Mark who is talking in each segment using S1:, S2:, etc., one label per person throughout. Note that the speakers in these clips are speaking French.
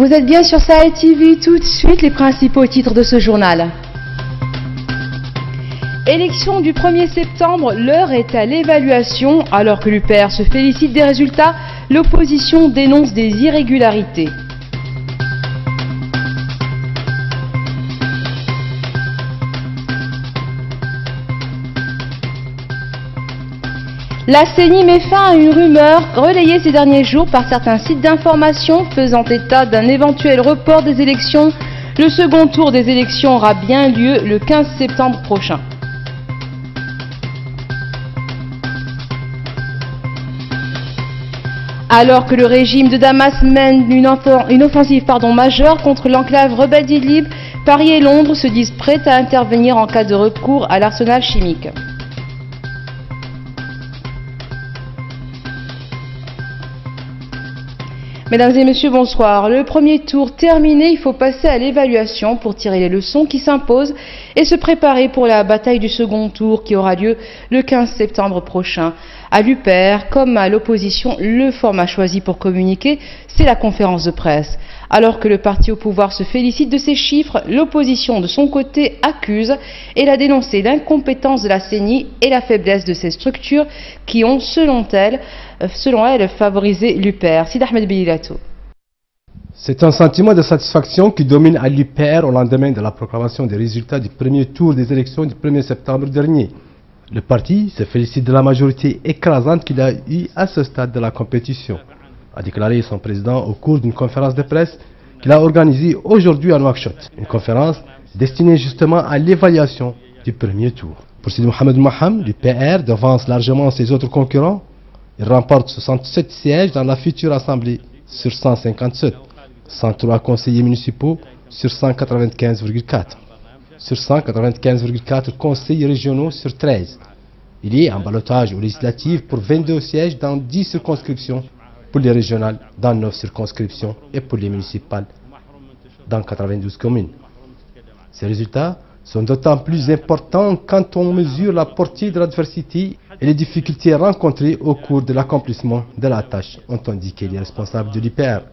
S1: Vous êtes bien sur Sahel TV, tout de suite les principaux titres de ce journal. Élection du 1er septembre, l'heure est à l'évaluation. Alors que l'UPR se félicite des résultats, l'opposition dénonce des irrégularités. La CENI met fin à une rumeur relayée ces derniers jours par certains sites d'information faisant état d'un éventuel report des élections. Le second tour des élections aura bien lieu le 15 septembre prochain. Alors que le régime de Damas mène une offensive majeure contre l'enclave rebelle d'Idlib, Paris et Londres se disent prêts à intervenir en cas de recours à l'arsenal chimique. Mesdames et messieurs, bonsoir. Le premier tour terminé, il faut passer à l'évaluation pour tirer les leçons qui s'imposent et se préparer pour la bataille du second tour qui aura lieu le 15 septembre prochain. À l'UPR, comme à l'opposition, le format choisi pour communiquer, c'est la conférence de presse. Alors que le parti au pouvoir se félicite de ces chiffres, l'opposition de son côté accuse et a dénoncé l'incompétence de la CENI et la faiblesse de ces structures qui ont, selon elle, favorisé l'UPR. Sid Ahmed Bililato.
S2: C'est un sentiment de satisfaction qui domine à l'UPR au lendemain de la proclamation des résultats du premier tour des élections du 1er septembre dernier. Le parti se félicite de la majorité écrasante qu'il a eue à ce stade de la compétition, a déclaré son président au cours d'une conférence de presse qu'il a organisée aujourd'hui à Nouakchott. Une conférence destinée justement à l'évaluation du premier tour. Pour Sidi Mohamed Maham, l'UPR devance largement ses autres concurrents. Il remporte 67 sièges dans la future Assemblée sur 157, 103 conseillers municipaux sur 195,4. Sur 195,4 conseils régionaux sur 13. Il est en ballottage aux législatives pour 22 sièges dans 10 circonscriptions, pour les régionales dans 9 circonscriptions et pour les municipales dans 92 communes. Ces résultats sont d'autant plus importants quand on mesure la portée de l'adversité et les difficultés rencontrées au cours de l'accomplissement de la tâche, ont indiqué les responsables de l'UPR.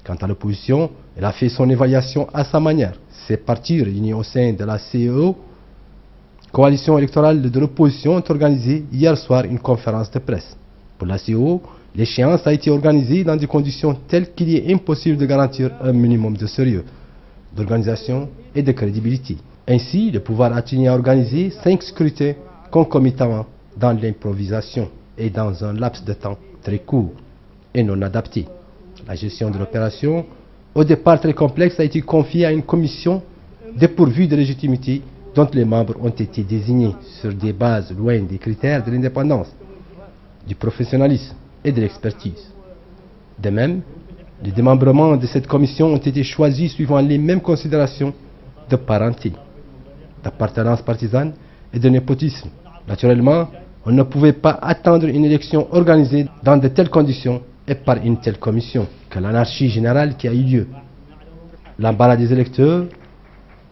S2: Quant à l'opposition, elle a fait son évaluation à sa manière. Ces partis réunis au sein de la CEO, coalition électorale de l'opposition, ont organisé hier soir une conférence de presse. Pour la CEO, l'échéance a été organisée dans des conditions telles qu'il est impossible de garantir un minimum de sérieux, d'organisation et de crédibilité. Ainsi, le pouvoir a tenu à organiser 5 scrutins concomitamment dans l'improvisation et dans un laps de temps très court et non adapté. La gestion de l'opération, au départ très complexe, a été confiée à une commission dépourvue de légitimité dont les membres ont été désignés sur des bases loin des critères de l'indépendance, du professionnalisme et de l'expertise. De même, les démembrements de cette commission ont été choisis suivant les mêmes considérations de parenté, d'appartenance partisane et de népotisme. Naturellement, on ne pouvait pas attendre une élection organisée dans de telles conditions et par une telle commission que l'anarchie générale qui a eu lieu. L'embarras des électeurs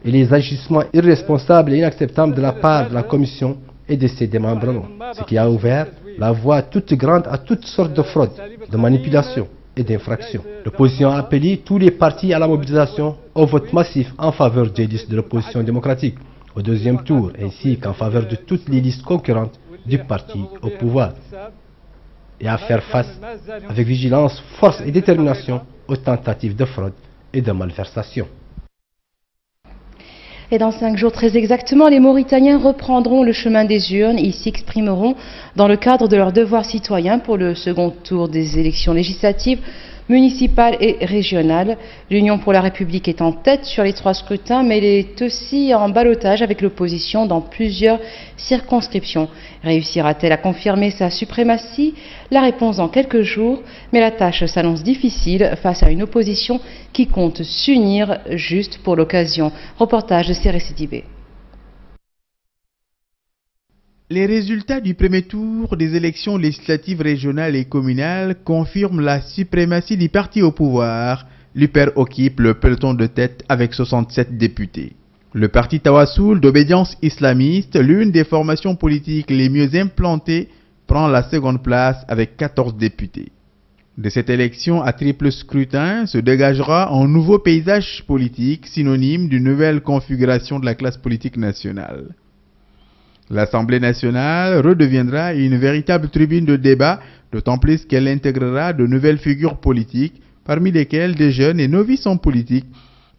S2: et les agissements irresponsables et inacceptables de la part de la commission et de ses démembrements, ce qui a ouvert la voie toute grande à toutes sortes de fraudes, de manipulations et d'infractions. L'opposition a appelé tous les partis à la mobilisation au vote massif en faveur des listes de l'opposition démocratique au deuxième tour, ainsi qu'en faveur de toutes les listes concurrentes du parti au pouvoir, et à faire face avec vigilance, force et détermination aux tentatives de fraude et de malversation.
S1: Et dans 5 jours très exactement, les Mauritaniens reprendront le chemin des urnes. Ils s'exprimeront dans le cadre de leurs devoirs citoyens pour le second tour des élections législatives, municipales et régionales. L'Union pour la République est en tête sur les 3 scrutins, mais elle est aussi en ballottage avec l'opposition dans plusieurs circonscriptions. Réussira-t-elle à confirmer sa suprématie? La réponse dans quelques jours, mais la tâche s'annonce difficile face à une opposition qui compte s'unir juste pour l'occasion. Reportage de Séré Sidibé.
S3: Les résultats du premier tour des élections législatives régionales et communales confirment la suprématie du parti au pouvoir. L'UPR occupe le peloton de tête avec 67 députés. Le parti Tawassoul d'obédience islamiste, l'une des formations politiques les mieux implantées, prend la seconde place avec 14 députés. De cette élection à triple scrutin se dégagera un nouveau paysage politique synonyme d'une nouvelle configuration de la classe politique nationale. L'Assemblée nationale redeviendra une véritable tribune de débat, d'autant plus qu'elle intégrera de nouvelles figures politiques, parmi lesquelles des jeunes et novices en politique,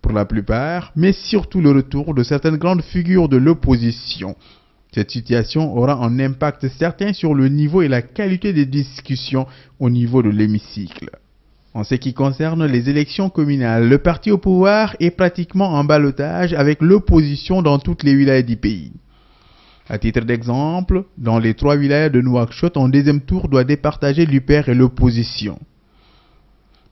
S3: pour la plupart, mais surtout le retour de certaines grandes figures de l'opposition. Cette situation aura un impact certain sur le niveau et la qualité des discussions au niveau de l'hémicycle. En ce qui concerne les élections communales, le parti au pouvoir est pratiquement en ballottage avec l'opposition dans toutes les wilayas du pays. À titre d'exemple, dans les 3 wilayas de Nouakchott, en deuxième tour doit départager l'UPR et l'opposition.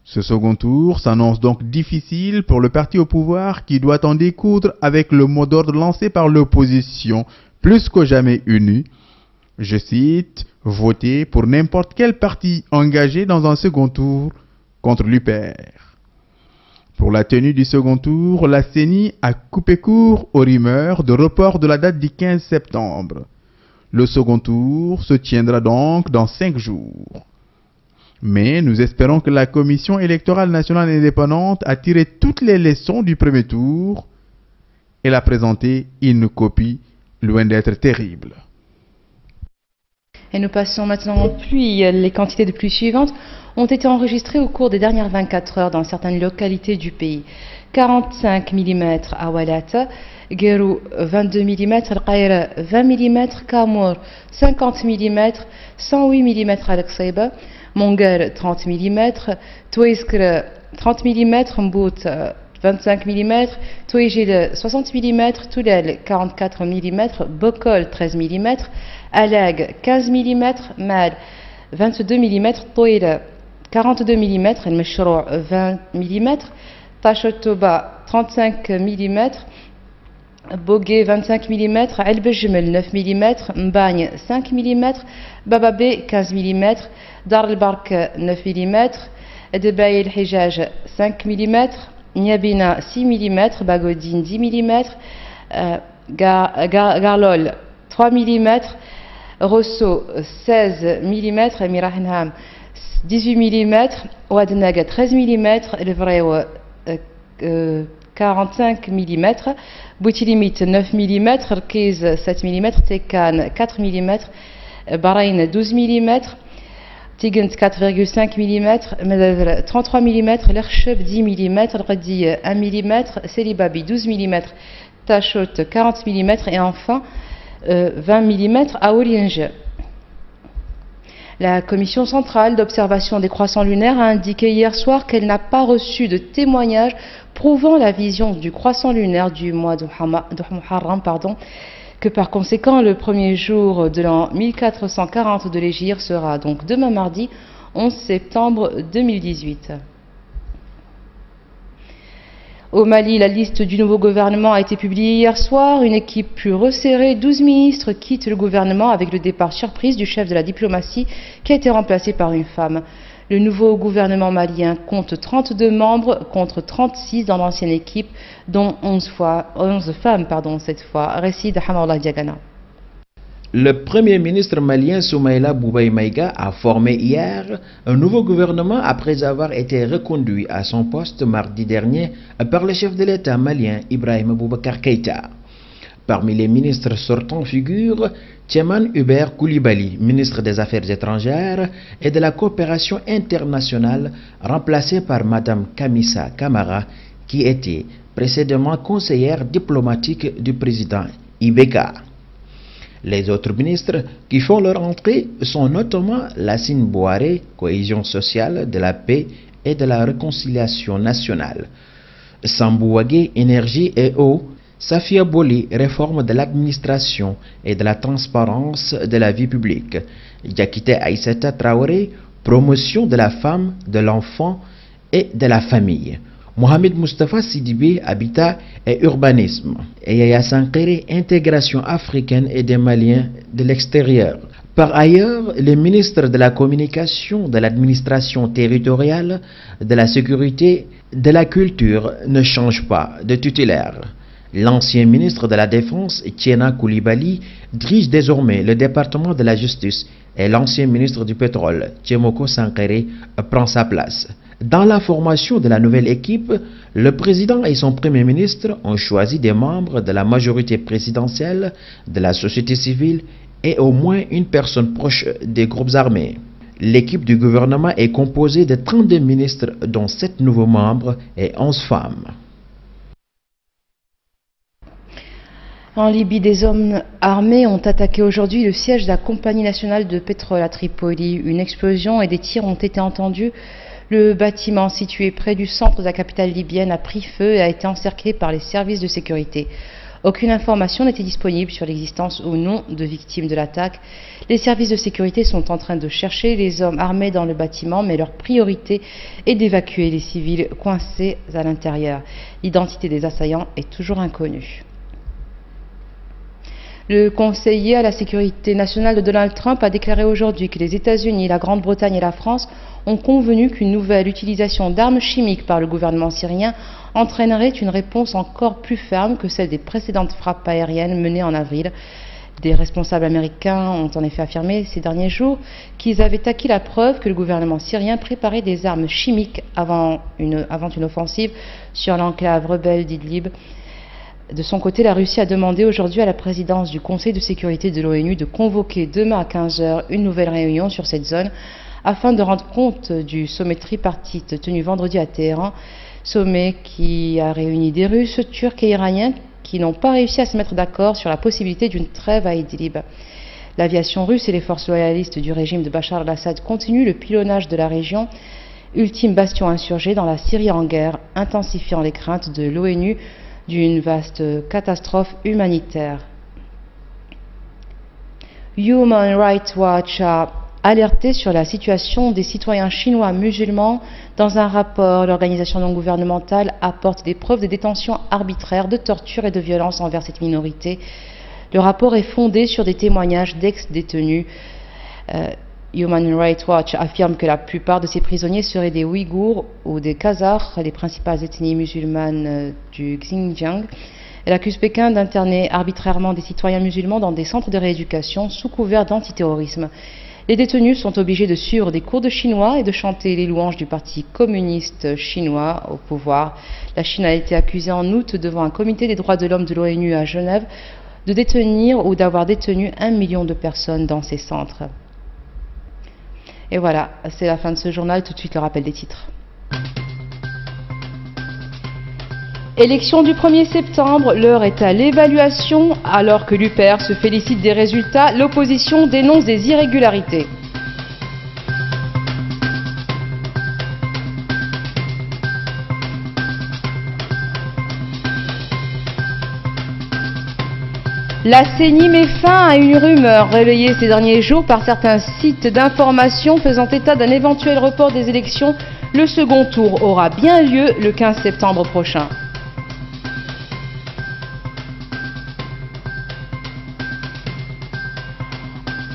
S3: Ce second tour s'annonce donc difficile pour le parti au pouvoir qui doit en découdre avec le mot d'ordre lancé par l'opposition, plus que jamais unie. Je cite, « Voter pour n'importe quel parti engagé dans un second tour contre l'UPR ». Pour la tenue du second tour, la CENI a coupé court aux rumeurs de report de la date du 15 septembre. Le second tour se tiendra donc dans 5 jours. Mais nous espérons que la Commission électorale nationale indépendante a tiré toutes les leçons du premier tour et l'a présenté une copie loin d'être terrible.
S1: Et nous passons maintenant aux pluies. Les quantités de pluie suivantes ont été enregistrées au cours des dernières 24 heures dans certaines localités du pays. 45 mm à Walata, Guérou 22 mm, Al-Qaïra 20 mm, Kamour 50 mm, 108 mm à Al-Qsayba, Mongar 30 mm, Touiskr 30 mm, Mbout 25 mm, Touijil 60 mm, Toulel 44 mm, Bokol 13 mm, Alag 15 mm, Mal 22 mm, Touila 42 mm, El-Meshrou 20 mm, Tachotoba 35 mm, Bogué 25 mm, El-Bejmel 9 mm, Mbagne 5 mm, Bababé 15 mm, Dar el-Bark 9 mm, Debaï el-Hijaj 5 mm, Niabina 6 mm, Bagodine 10 mm, Garlol 3 mm, Rosso 16 mm, Mirahnam 18 mm, Ouadnaga 13 mm, Levrew 45 mm, Boutilimit 9 mm, Rkiz 7 mm, Tekan 4 mm, Bahreïn 12 mm, Tigent 4,5 mm, Medavr 33 mm, Lercheb 10 mm, Radi 1 mm, Selibabi 12 mm, Tachot 40 mm et enfin 20 mm à Orienge. La Commission centrale d'observation des croissants lunaires a indiqué hier soir qu'elle n'a pas reçu de témoignages prouvant la vision du croissant lunaire du mois de Muharram, que par conséquent le premier jour de l'an 1440 de l'Hégire sera donc demain mardi 11 septembre 2018. Au Mali, la liste du nouveau gouvernement a été publiée hier soir. Une équipe plus resserrée, 12 ministres quittent le gouvernement avec le départ surprise du chef de la diplomatie qui a été remplacé par une femme. Le nouveau gouvernement malien compte 32 membres contre 36 dans l'ancienne équipe, dont 11 femmes cette fois. Récit de Hamallah Diagana.
S4: Le Premier ministre malien Soumaïla Boubaye Maïga a formé hier un nouveau gouvernement après avoir été reconduit à son poste mardi dernier par le chef de l'État malien Ibrahim Boubacar Keïta. Parmi les ministres sortants figurent Tieman Hubert Koulibaly, ministre des Affaires étrangères et de la coopération internationale, remplacé par Madame Kamissa Kamara, qui était précédemment conseillère diplomatique du président Ibeka. Les autres ministres qui font leur entrée sont notamment Lassine Bouaré, cohésion sociale, de la paix et de la réconciliation nationale, Sambou Wagé, énergie et eau, Safia Boli, réforme de l'administration et de la transparence de la vie publique, Diakité Aïssata Traoré, promotion de la femme, de l'enfant et de la famille, Mohamed Mustafa Sidibé, habitat et urbanisme, et Yaya Sankere, intégration africaine et des Maliens de l'extérieur. Par ailleurs, les ministres de la communication, de l'administration territoriale, de la sécurité, de la culture ne changent pas de titulaire. L'ancien ministre de la Défense, Tiena Koulibaly, dirige désormais le département de la Justice et l'ancien ministre du Pétrole, Tchemoko Sankere, prend sa place. Dans la formation de la nouvelle équipe, le président et son premier ministre ont choisi des membres de la majorité présidentielle, de la société civile et au moins une personne proche des groupes armés. L'équipe du gouvernement est composée de 32 ministres, dont 7 nouveaux membres et 11 femmes.
S1: En Libye, des hommes armés ont attaqué aujourd'hui le siège de la Compagnie nationale de pétrole à Tripoli. Une explosion et des tirs ont été entendus. Le bâtiment situé près du centre de la capitale libyenne a pris feu et a été encerclé par les services de sécurité. Aucune information n'était disponible sur l'existence ou non de victimes de l'attaque. Les services de sécurité sont en train de chercher les hommes armés dans le bâtiment, mais leur priorité est d'évacuer les civils coincés à l'intérieur. L'identité des assaillants est toujours inconnue. Le conseiller à la sécurité nationale de Donald Trump a déclaré aujourd'hui que les États-Unis, la Grande-Bretagne et la France ont convenu qu'une nouvelle utilisation d'armes chimiques par le gouvernement syrien entraînerait une réponse encore plus ferme que celle des précédentes frappes aériennes menées en avril. Des responsables américains ont en effet affirmé ces derniers jours qu'ils avaient acquis la preuve que le gouvernement syrien préparait des armes chimiques avant une offensive sur l'enclave rebelle d'Idlib. De son côté, la Russie a demandé aujourd'hui à la présidence du Conseil de sécurité de l'ONU de convoquer demain à 15 h une nouvelle réunion sur cette zone afin de rendre compte du sommet tripartite tenu vendredi à Téhéran, sommet qui a réuni des Russes, Turcs et Iraniens qui n'ont pas réussi à se mettre d'accord sur la possibilité d'une trêve à Idlib. L'aviation russe et les forces loyalistes du régime de Bachar al-Assad continuent le pilonnage de la région, ultime bastion insurgé dans la Syrie en guerre, intensifiant les craintes de l'ONU d'une vaste catastrophe humanitaire. Human Rights Watch a alerté sur la situation des citoyens chinois musulmans. Dans un rapport, l'organisation non gouvernementale apporte des preuves de détention arbitraire, de torture et de violence envers cette minorité. Le rapport est fondé sur des témoignages d'ex-détenus. Human Rights Watch affirme que la plupart de ces prisonniers seraient des Ouïghours ou des Khazars, les principales ethnies musulmanes du Xinjiang. Elle accuse Pékin d'interner arbitrairement des citoyens musulmans dans des centres de rééducation sous couvert d'antiterrorisme. Les détenus sont obligés de suivre des cours de chinois et de chanter les louanges du Parti communiste chinois au pouvoir. La Chine a été accusée en août devant un comité des droits de l'homme de l'ONU à Genève de détenir ou d'avoir détenu 1 million de personnes dans ces centres. Et voilà, c'est la fin de ce journal. Tout de suite le rappel des titres. Élection du 1er septembre, l'heure est à l'évaluation. Alors que l'UPR se félicite des résultats, l'opposition dénonce des irrégularités. La CENI met fin à une rumeur relayée ces derniers jours par certains sites d'information faisant état d'un éventuel report des élections. Le second tour aura bien lieu le 15 septembre prochain.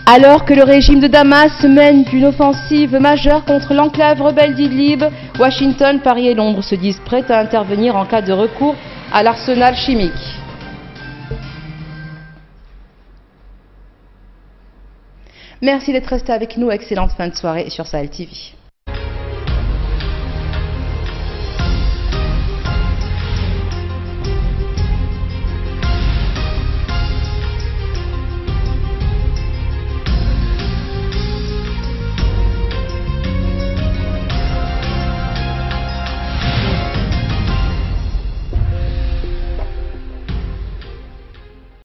S1: Alors que le régime de Damas mène une offensive majeure contre l'enclave rebelle d'Idlib, Washington, Paris et Londres se disent prêts à intervenir en cas de recours à l'arsenal chimique. Merci d'être resté avec nous. Excellente fin de soirée sur Sahel TV.